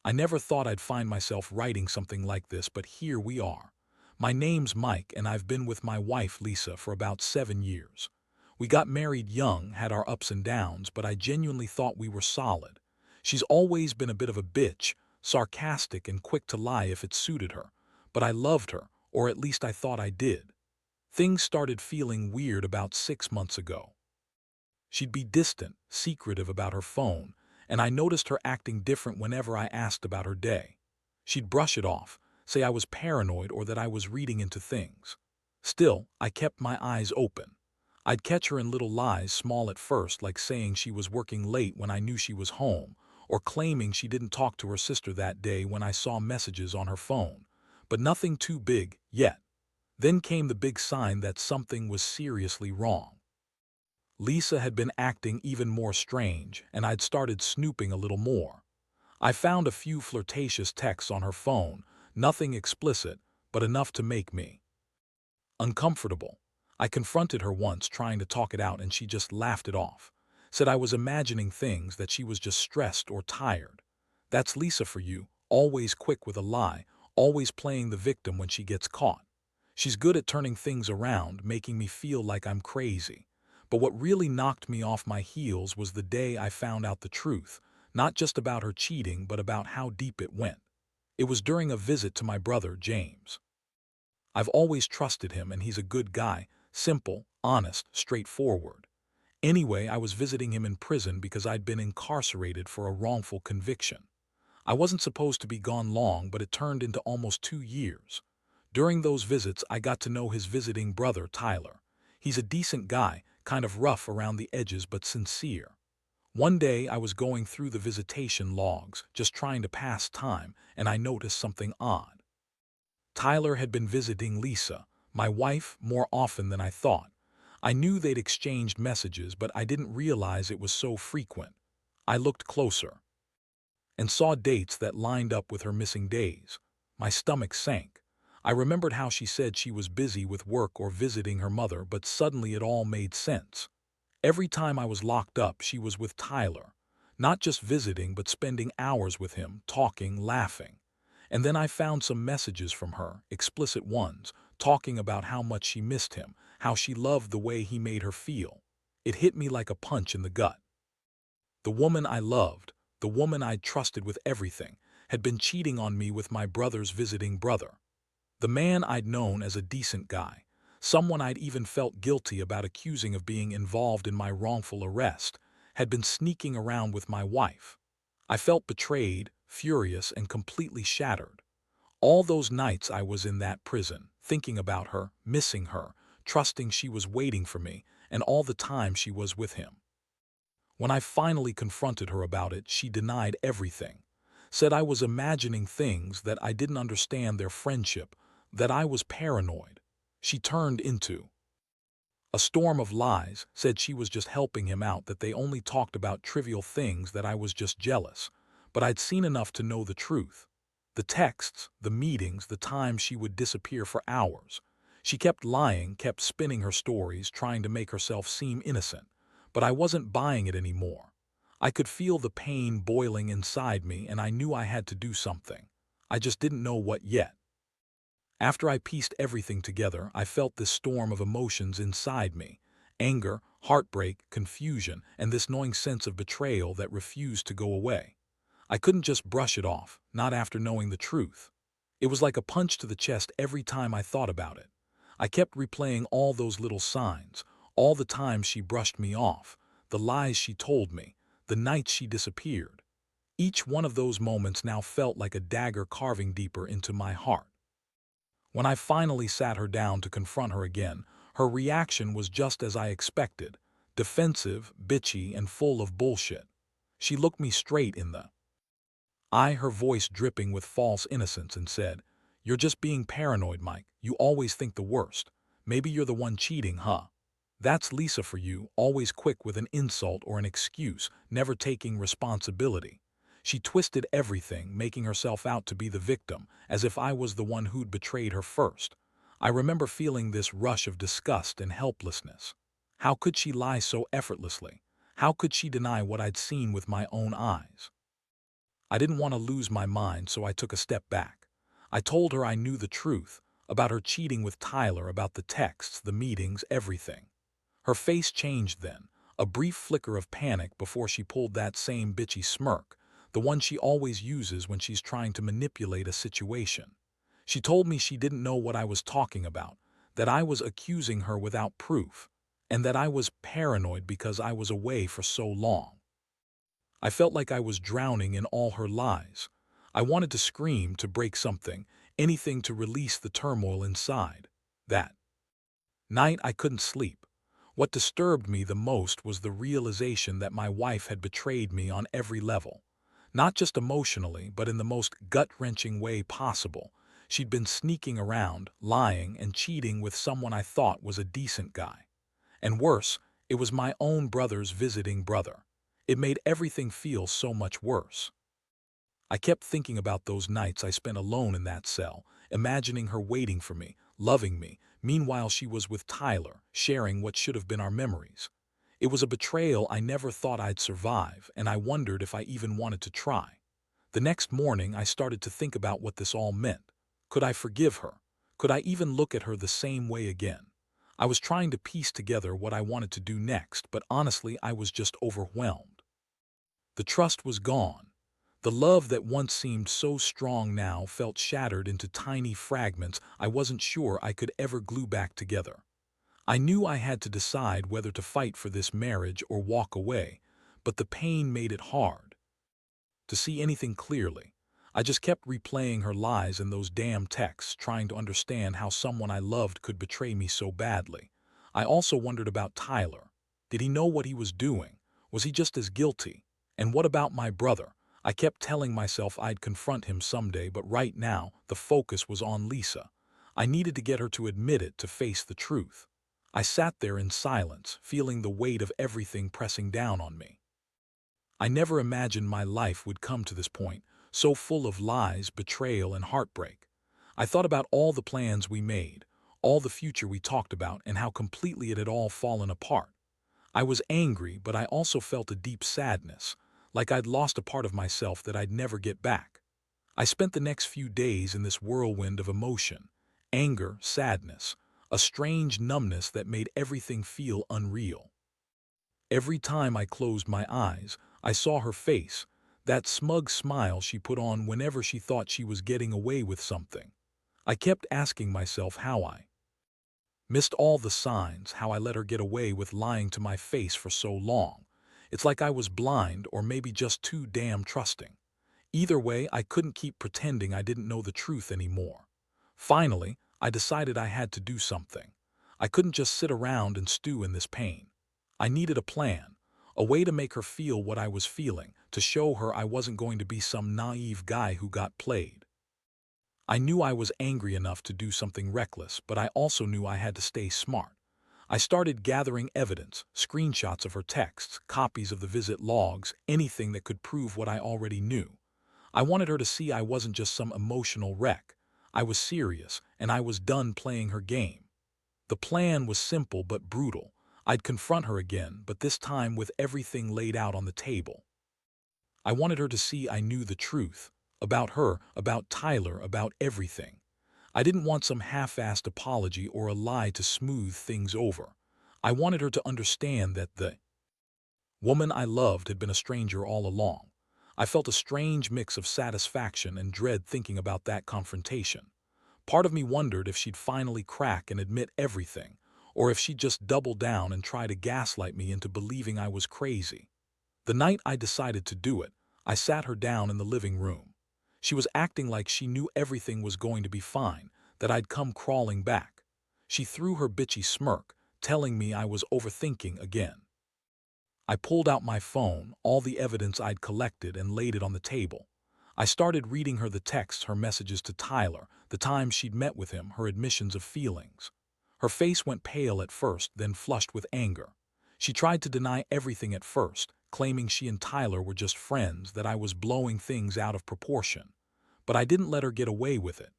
I never thought I'd find myself writing something like this, but here we are. My name's Mike, and I've been with my wife, Lisa, for about 7 years. We got married young, had our ups and downs, but I genuinely thought we were solid. She's always been a bit of a bitch, sarcastic and quick to lie if it suited her. But I loved her, or at least I thought I did. Things started feeling weird about 6 months ago. She'd be distant, secretive about her phone, and I noticed her acting different whenever I asked about her day. She'd brush it off, say I was paranoid or that I was reading into things. Still, I kept my eyes open. I'd catch her in little lies, small at first, like saying she was working late when I knew she was home, or claiming she didn't talk to her sister that day when I saw messages on her phone. But nothing too big, yet. Then came the big sign that something was seriously wrong. Lisa had been acting even more strange, and I'd started snooping a little more. I found a few flirtatious texts on her phone, nothing explicit, but enough to make me uncomfortable. I confronted her once, trying to talk it out, and she just laughed it off. Said I was imagining things, that she was just stressed or tired. That's Lisa for you, always quick with a lie, always playing the victim when she gets caught. She's good at turning things around, making me feel like I'm crazy. But what really knocked me off my heels was the day I found out the truth, not just about her cheating, but about how deep it went. It was during a visit to my brother, James. I've always trusted him, and he's a good guy, simple, honest, straightforward. Anyway, I was visiting him in prison because I'd been incarcerated for a wrongful conviction. I wasn't supposed to be gone long, but it turned into almost 2 years. During those visits, I got to know his visiting brother, Tyler. He's a decent guy, kind of rough around the edges but sincere. One day, I was going through the visitation logs, just trying to pass time, and I noticed something odd. Tyler had been visiting Lisa, my wife, more often than I thought. I knew they'd exchanged messages, but I didn't realize it was so frequent. I looked closer and saw dates that lined up with her missing days. My stomach sank. I remembered how she said she was busy with work or visiting her mother, but suddenly it all made sense. Every time I was locked up, she was with Tyler. Not just visiting, but spending hours with him, talking, laughing. And then I found some messages from her, explicit ones, talking about how much she missed him, how she loved the way he made her feel. It hit me like a punch in the gut. The woman I loved, the woman I'd trusted with everything, had been cheating on me with my brother's visiting brother. The man I'd known as a decent guy, someone I'd even felt guilty about accusing of being involved in my wrongful arrest, had been sneaking around with my wife. I felt betrayed, furious, and completely shattered. All those nights I was in that prison, thinking about her, missing her, trusting she was waiting for me, and all the time she was with him. When I finally confronted her about it, she denied everything. Said I was imagining things, that I didn't understand their friendship, that I was paranoid. She turned into a storm of lies, said she was just helping him out, that they only talked about trivial things, that I was just jealous. But I'd seen enough to know the truth. The texts, the meetings, the times she would disappear for hours. She kept lying, kept spinning her stories, trying to make herself seem innocent. But I wasn't buying it anymore. I could feel the pain boiling inside me, and I knew I had to do something. I just didn't know what yet. After I pieced everything together, I felt this storm of emotions inside me: anger, heartbreak, confusion, and this gnawing sense of betrayal that refused to go away. I couldn't just brush it off, not after knowing the truth. It was like a punch to the chest every time I thought about it. I kept replaying all those little signs, all the times she brushed me off, the lies she told me, the nights she disappeared. Each one of those moments now felt like a dagger carving deeper into my heart. When I finally sat her down to confront her again, her reaction was just as I expected: defensive, bitchy, and full of bullshit. She looked me straight in the eye, her voice dripping with false innocence, and said, "You're just being paranoid, Mike. You always think the worst. Maybe you're the one cheating, huh? That's Lisa for you, always quick with an insult or an excuse, never taking responsibility." She twisted everything, making herself out to be the victim, as if I was the one who'd betrayed her first. I remember feeling this rush of disgust and helplessness. How could she lie so effortlessly? How could she deny what I'd seen with my own eyes? I didn't want to lose my mind, so I took a step back. I told her I knew the truth, about her cheating with Tyler, about the texts, the meetings, everything. Her face changed then, a brief flicker of panic before she pulled that same bitchy smirk, the one she always uses when she's trying to manipulate a situation. She told me she didn't know what I was talking about, that I was accusing her without proof, and that I was paranoid because I was away for so long. I felt like I was drowning in all her lies. I wanted to scream, to break something, anything to release the turmoil inside. That night I couldn't sleep. What disturbed me the most was the realization that my wife had betrayed me on every level. Not just emotionally, but in the most gut-wrenching way possible. She'd been sneaking around, lying, and cheating with someone I thought was a decent guy. And worse, it was my own brother's visiting brother. It made everything feel so much worse. I kept thinking about those nights I spent alone in that cell, imagining her waiting for me, loving me. Meanwhile, she was with Tyler, sharing what should have been our memories. It was a betrayal I never thought I'd survive, and I wondered if I even wanted to try. The next morning, I started to think about what this all meant. Could I forgive her? Could I even look at her the same way again? I was trying to piece together what I wanted to do next, but honestly, I was just overwhelmed. The trust was gone. The love that once seemed so strong now felt shattered into tiny fragments I wasn't sure I could ever glue back together. I knew I had to decide whether to fight for this marriage or walk away, but the pain made it hard to see anything clearly. I just kept replaying her lies and those damn texts, trying to understand how someone I loved could betray me so badly. I also wondered about Tyler. Did he know what he was doing? Was he just as guilty? And what about my brother? I kept telling myself I'd confront him someday, but right now, the focus was on Lisa. I needed to get her to admit it, to face the truth. I sat there in silence, feeling the weight of everything pressing down on me. I never imagined my life would come to this point, so full of lies, betrayal, and heartbreak. I thought about all the plans we made, all the future we talked about, and how completely it had all fallen apart. I was angry, but I also felt a deep sadness, like I'd lost a part of myself that I'd never get back. I spent the next few days in this whirlwind of emotion, anger, sadness, a strange numbness that made everything feel unreal. Every time I closed my eyes, I saw her face, that smug smile she put on whenever she thought she was getting away with something. I kept asking myself how I missed all the signs, how I let her get away with lying to my face for so long. It's like I was blind, or maybe just too damn trusting. Either way, I couldn't keep pretending I didn't know the truth anymore. Finally, I decided I had to do something. I couldn't just sit around and stew in this pain. I needed a plan, a way to make her feel what I was feeling, to show her I wasn't going to be some naive guy who got played. I knew I was angry enough to do something reckless, but I also knew I had to stay smart. I started gathering evidence, screenshots of her texts, copies of the visit logs, anything that could prove what I already knew. I wanted her to see I wasn't just some emotional wreck. I was serious, and I was done playing her game. The plan was simple but brutal. I'd confront her again, but this time with everything laid out on the table. I wanted her to see I knew the truth. About her, about Tyler, about everything. I didn't want some half-assed apology or a lie to smooth things over. I wanted her to understand that the woman I loved had been a stranger all along. I felt a strange mix of satisfaction and dread thinking about that confrontation. Part of me wondered if she'd finally crack and admit everything, or if she'd just double down and try to gaslight me into believing I was crazy. The night I decided to do it, I sat her down in the living room. She was acting like she knew everything was going to be fine, that I'd come crawling back. She threw her bitchy smirk, telling me I was overthinking again. I pulled out my phone, all the evidence I'd collected, and laid it on the table. I started reading her the texts, her messages to Tyler, the times she'd met with him, her admissions of feelings. Her face went pale at first, then flushed with anger. She tried to deny everything at first, claiming she and Tyler were just friends, that I was blowing things out of proportion. But I didn't let her get away with it.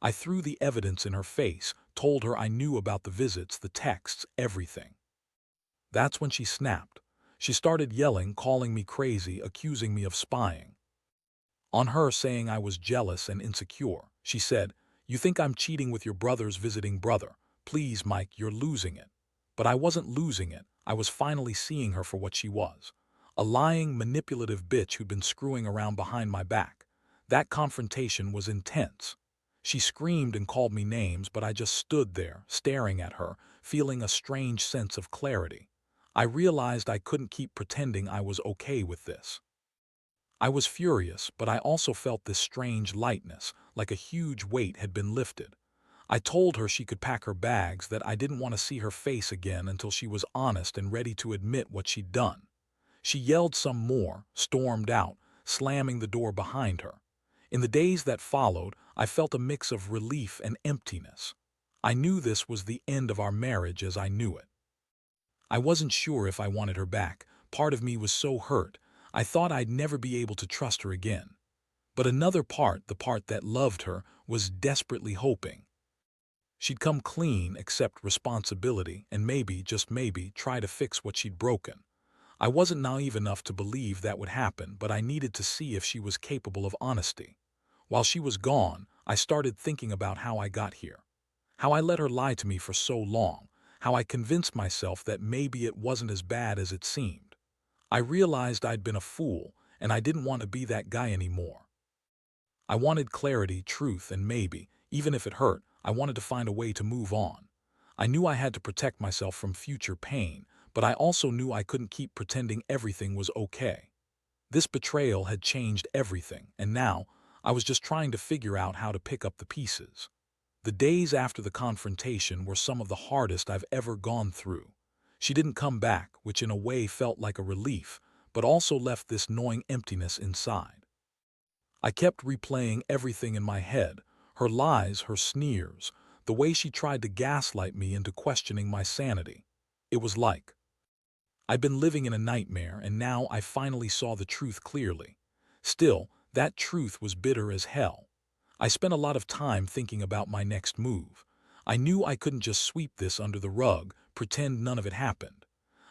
I threw the evidence in her face, told her I knew about the visits, the texts, everything. That's when she snapped. She started yelling, calling me crazy, accusing me of spying. On her saying I was jealous and insecure, she said, "You think I'm cheating with your brother's visiting brother. Please, Mike, you're losing it." But I wasn't losing it. I was finally seeing her for what she was. A lying, manipulative bitch who'd been screwing around behind my back. That confrontation was intense. She screamed and called me names, but I just stood there, staring at her, feeling a strange sense of clarity. I realized I couldn't keep pretending I was okay with this. I was furious, but I also felt this strange lightness, like a huge weight had been lifted. I told her she could pack her bags, that I didn't want to see her face again until she was honest and ready to admit what she'd done. She yelled some more, stormed out, slamming the door behind her. In the days that followed, I felt a mix of relief and emptiness. I knew this was the end of our marriage as I knew it. I wasn't sure if I wanted her back. Part of me was so hurt. I thought I'd never be able to trust her again. But another part, the part that loved her, was desperately hoping she'd come clean, accept responsibility, and maybe, just maybe, try to fix what she'd broken. I wasn't naive enough to believe that would happen, but I needed to see if she was capable of honesty. While she was gone, I started thinking about how I got here. How I let her lie to me for so long. How I convinced myself that maybe it wasn't as bad as it seemed. I realized I'd been a fool, and I didn't want to be that guy anymore. I wanted clarity, truth, and maybe, even if it hurt, I wanted to find a way to move on. I knew I had to protect myself from future pain, but I also knew I couldn't keep pretending everything was okay. This betrayal had changed everything, and now I was just trying to figure out how to pick up the pieces. The days after the confrontation were some of the hardest I've ever gone through. She didn't come back, which in a way felt like a relief, but also left this gnawing emptiness inside. I kept replaying everything in my head, her lies, her sneers, the way she tried to gaslight me into questioning my sanity. It was like I'd been living in a nightmare, and now I finally saw the truth clearly. Still, that truth was bitter as hell. I spent a lot of time thinking about my next move. I knew I couldn't just sweep this under the rug, pretend none of it happened.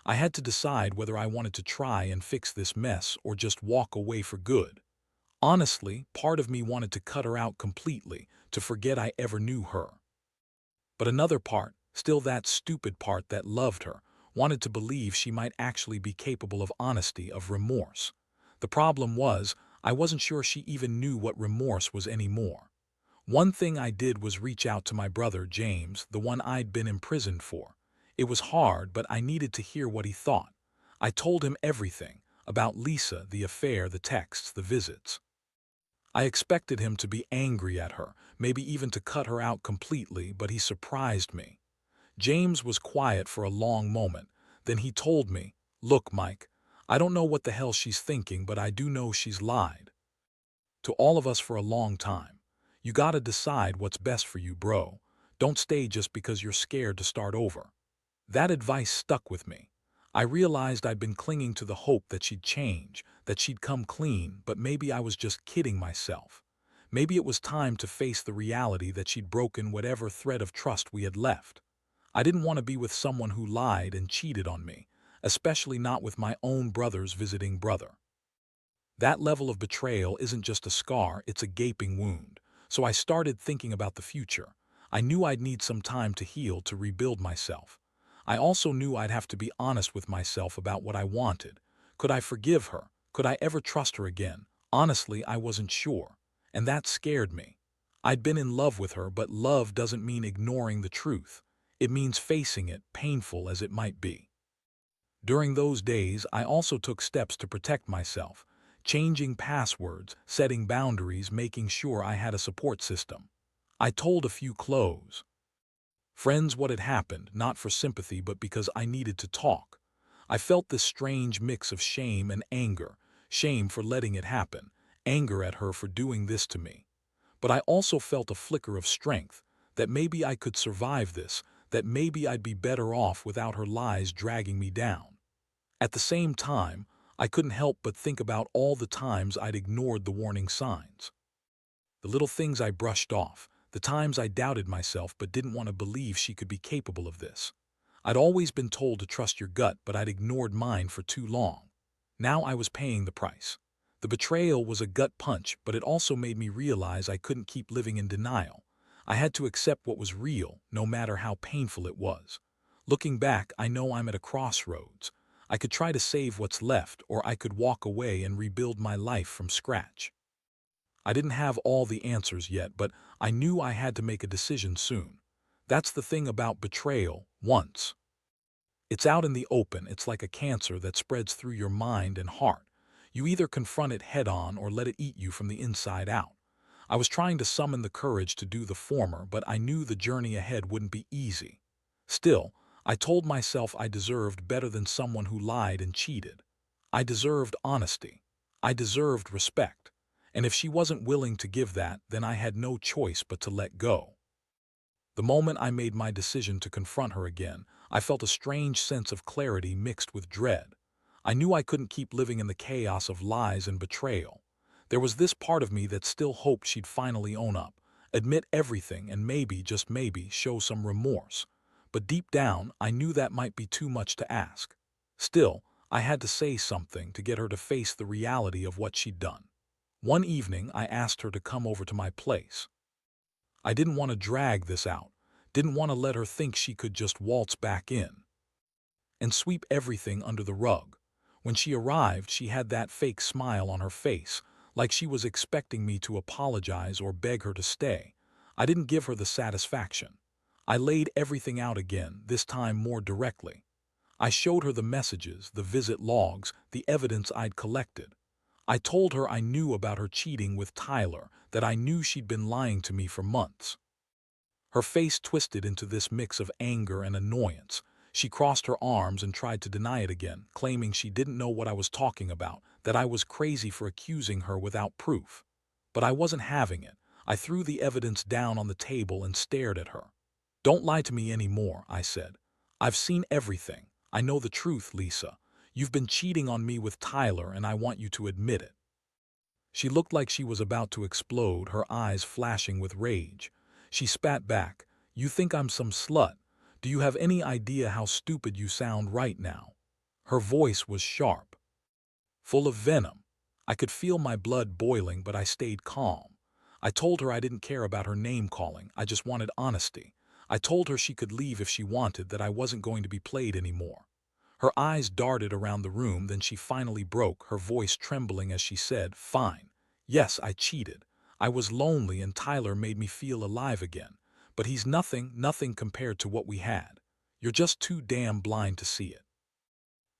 I had to decide whether I wanted to try and fix this mess or just walk away for good. Honestly, part of me wanted to cut her out completely, to forget I ever knew her. But another part, still that stupid part that loved her, wanted to believe she might actually be capable of honesty, of remorse. The problem was, I wasn't sure she even knew what remorse was anymore. One thing I did was reach out to my brother, James, the one I'd been imprisoned for. It was hard, but I needed to hear what he thought. I told him everything, about Lisa, the affair, the texts, the visits. I expected him to be angry at her, maybe even to cut her out completely, but he surprised me. James was quiet for a long moment. Then he told me, "Look, Mike, I don't know what the hell she's thinking, but I do know she's lied to all of us for a long time. You gotta decide what's best for you, bro. Don't stay just because you're scared to start over." That advice stuck with me. I realized I'd been clinging to the hope that she'd change, that she'd come clean, but maybe I was just kidding myself. Maybe it was time to face the reality that she'd broken whatever thread of trust we had left. I didn't want to be with someone who lied and cheated on me, especially not with my own brother's visiting brother. That level of betrayal isn't just a scar, it's a gaping wound. So I started thinking about the future. I knew I'd need some time to heal, to rebuild myself. I also knew I'd have to be honest with myself about what I wanted. Could I forgive her? Could I ever trust her again? Honestly, I wasn't sure. And that scared me. I'd been in love with her, but love doesn't mean ignoring the truth. It means facing it, painful as it might be. During those days, I also took steps to protect myself, changing passwords, setting boundaries, making sure I had a support system. I told a few close friends what had happened, not for sympathy but because I needed to talk. I felt this strange mix of shame and anger, shame for letting it happen, anger at her for doing this to me. But I also felt a flicker of strength, that maybe I could survive this, that maybe I'd be better off without her lies dragging me down. At the same time, I couldn't help but think about all the times I'd ignored the warning signs. The little things I brushed off, the times I doubted myself but didn't want to believe she could be capable of this. I'd always been told to trust your gut, but I'd ignored mine for too long. Now I was paying the price. The betrayal was a gut punch, but it also made me realize I couldn't keep living in denial. I had to accept what was real, no matter how painful it was. Looking back, I know I'm at a crossroads. I could try to save what's left, or I could walk away and rebuild my life from scratch. I didn't have all the answers yet, but I knew I had to make a decision soon. That's the thing about betrayal, once it's out in the open, it's like a cancer that spreads through your mind and heart. You either confront it head-on or let it eat you from the inside out. I was trying to summon the courage to do the former, but I knew the journey ahead wouldn't be easy. Still, I told myself I deserved better than someone who lied and cheated. I deserved honesty. I deserved respect. And if she wasn't willing to give that, then I had no choice but to let go. The moment I made my decision to confront her again, I felt a strange sense of clarity mixed with dread. I knew I couldn't keep living in the chaos of lies and betrayal. There was this part of me that still hoped she'd finally own up, admit everything, and maybe, just maybe, show some remorse. But deep down, I knew that might be too much to ask. Still, I had to say something to get her to face the reality of what she'd done. One evening, I asked her to come over to my place. I didn't want to drag this out, didn't want to let her think she could just waltz back in and sweep everything under the rug. When she arrived, she had that fake smile on her face, like she was expecting me to apologize or beg her to stay. I didn't give her the satisfaction. I laid everything out again, this time more directly. I showed her the messages, the visit logs, the evidence I'd collected. I told her I knew about her cheating with Tyler, that I knew she'd been lying to me for months. Her face twisted into this mix of anger and annoyance. She crossed her arms and tried to deny it again, claiming she didn't know what I was talking about, that I was crazy for accusing her without proof. But I wasn't having it. I threw the evidence down on the table and stared at her. "Don't lie to me anymore," I said. "I've seen everything. I know the truth, Lisa. You've been cheating on me with Tyler, and I want you to admit it." She looked like she was about to explode, her eyes flashing with rage. She spat back. "You think I'm some slut? Do you have any idea how stupid you sound right now?" Her voice was sharp, full of venom. I could feel my blood boiling, but I stayed calm. I told her I didn't care about her name-calling. I just wanted honesty. I told her she could leave if she wanted, that I wasn't going to be played anymore. Her eyes darted around the room, then she finally broke, her voice trembling as she said, "Fine. Yes, I cheated. I was lonely and Tyler made me feel alive again. But he's nothing compared to what we had. You're just too damn blind to see it."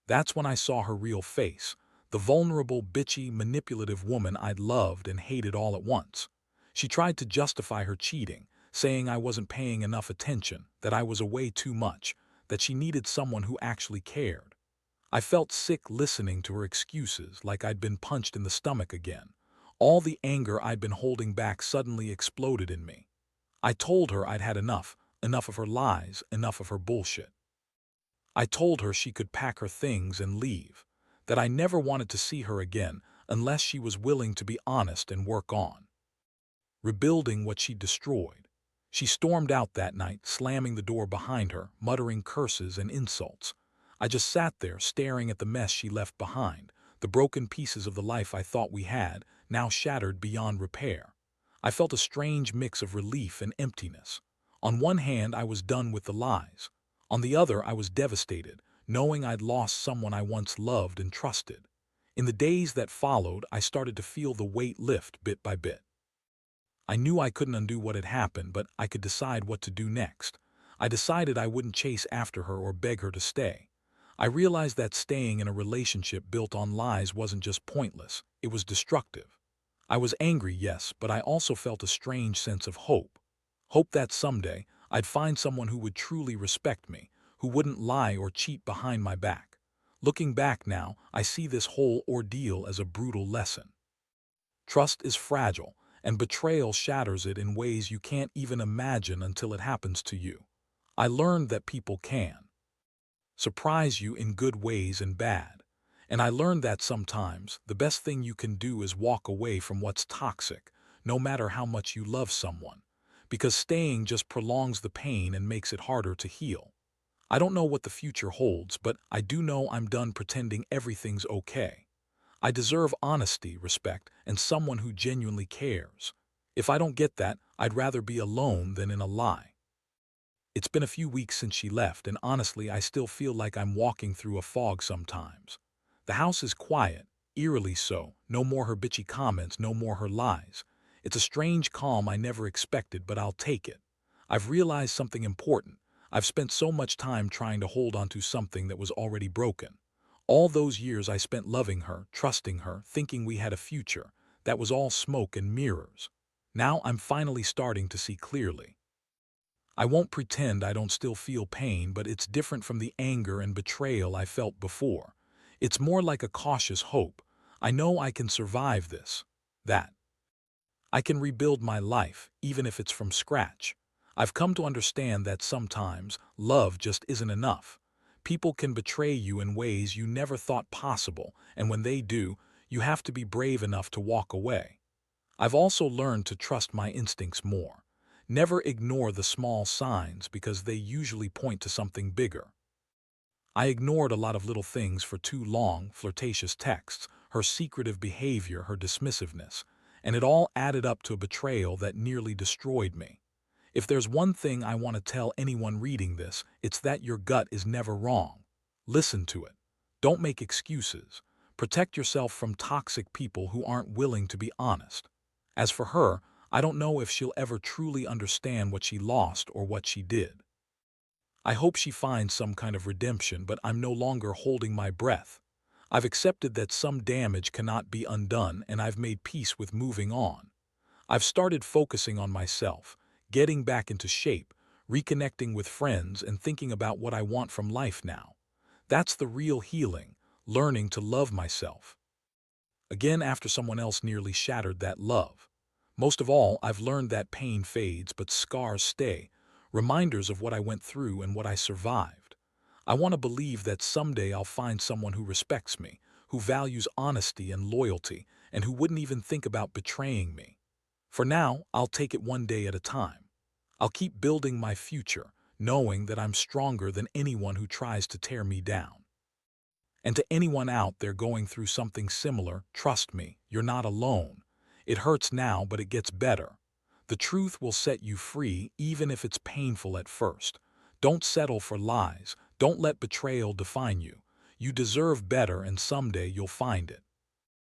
That's when I saw her real face, the vulnerable, bitchy, manipulative woman I'd loved and hated all at once. She tried to justify her cheating, saying I wasn't paying enough attention, that I was away too much, that she needed someone who actually cared. I felt sick listening to her excuses, like I'd been punched in the stomach again. All the anger I'd been holding back suddenly exploded in me. I told her I'd had enough of her lies, enough of her bullshit. I told her she could pack her things and leave, that I never wanted to see her again unless she was willing to be honest and work on rebuilding what she'd destroyed. She stormed out that night, slamming the door behind her, muttering curses and insults. I just sat there, staring at the mess she left behind, the broken pieces of the life I thought we had, now shattered beyond repair. I felt a strange mix of relief and emptiness. On one hand, I was done with the lies. On the other, I was devastated, knowing I'd lost someone I once loved and trusted. In the days that followed, I started to feel the weight lift bit by bit. I knew I couldn't undo what had happened, but I could decide what to do next. I decided I wouldn't chase after her or beg her to stay. I realized that staying in a relationship built on lies wasn't just pointless, it was destructive. I was angry, yes, but I also felt a strange sense of hope. Hope that someday I'd find someone who would truly respect me, who wouldn't lie or cheat behind my back. Looking back now, I see this whole ordeal as a brutal lesson. Trust is fragile, and betrayal shatters it in ways you can't even imagine until it happens to you. I learned that people can surprise you in good ways and bad. And I learned that sometimes the best thing you can do is walk away from what's toxic, no matter how much you love someone, because staying just prolongs the pain and makes it harder to heal. I don't know what the future holds, but I do know I'm done pretending everything's okay. I deserve honesty, respect, and someone who genuinely cares. If I don't get that, I'd rather be alone than in a lie. It's been a few weeks since she left, and honestly, I still feel like I'm walking through a fog sometimes. The house is quiet, eerily so. No more her bitchy comments, no more her lies. It's a strange calm I never expected, but I'll take it. I've realized something important. I've spent so much time trying to hold onto something that was already broken. All those years I spent loving her, trusting her, thinking we had a future. That was all smoke and mirrors. Now I'm finally starting to see clearly. I won't pretend I don't still feel pain, but it's different from the anger and betrayal I felt before. It's more like a cautious hope. I know I can survive this, that. I can rebuild my life, even if it's from scratch. I've come to understand that sometimes love just isn't enough. People can betray you in ways you never thought possible, and when they do, you have to be brave enough to walk away. I've also learned to trust my instincts more. Never ignore the small signs because they usually point to something bigger. I ignored a lot of little things for too long, flirtatious texts, her secretive behavior, her dismissiveness, and it all added up to a betrayal that nearly destroyed me. If there's one thing I want to tell anyone reading this, it's that your gut is never wrong. Listen to it. Don't make excuses. Protect yourself from toxic people who aren't willing to be honest. As for her, I don't know if she'll ever truly understand what she lost or what she did. I hope she finds some kind of redemption, but I'm no longer holding my breath. I've accepted that some damage cannot be undone, and I've made peace with moving on. I've started focusing on myself, getting back into shape, reconnecting with friends, and thinking about what I want from life now. That's the real healing, learning to love myself. Again, after someone else nearly shattered that love. Most of all, I've learned that pain fades, but scars stay, reminders of what I went through and what I survived. I want to believe that someday I'll find someone who respects me, who values honesty and loyalty, and who wouldn't even think about betraying me. For now, I'll take it one day at a time. I'll keep building my future, knowing that I'm stronger than anyone who tries to tear me down. And to anyone out there going through something similar, trust me, you're not alone. It hurts now, but it gets better. The truth will set you free, even if it's painful at first. Don't settle for lies. Don't let betrayal define you. You deserve better, and someday you'll find it.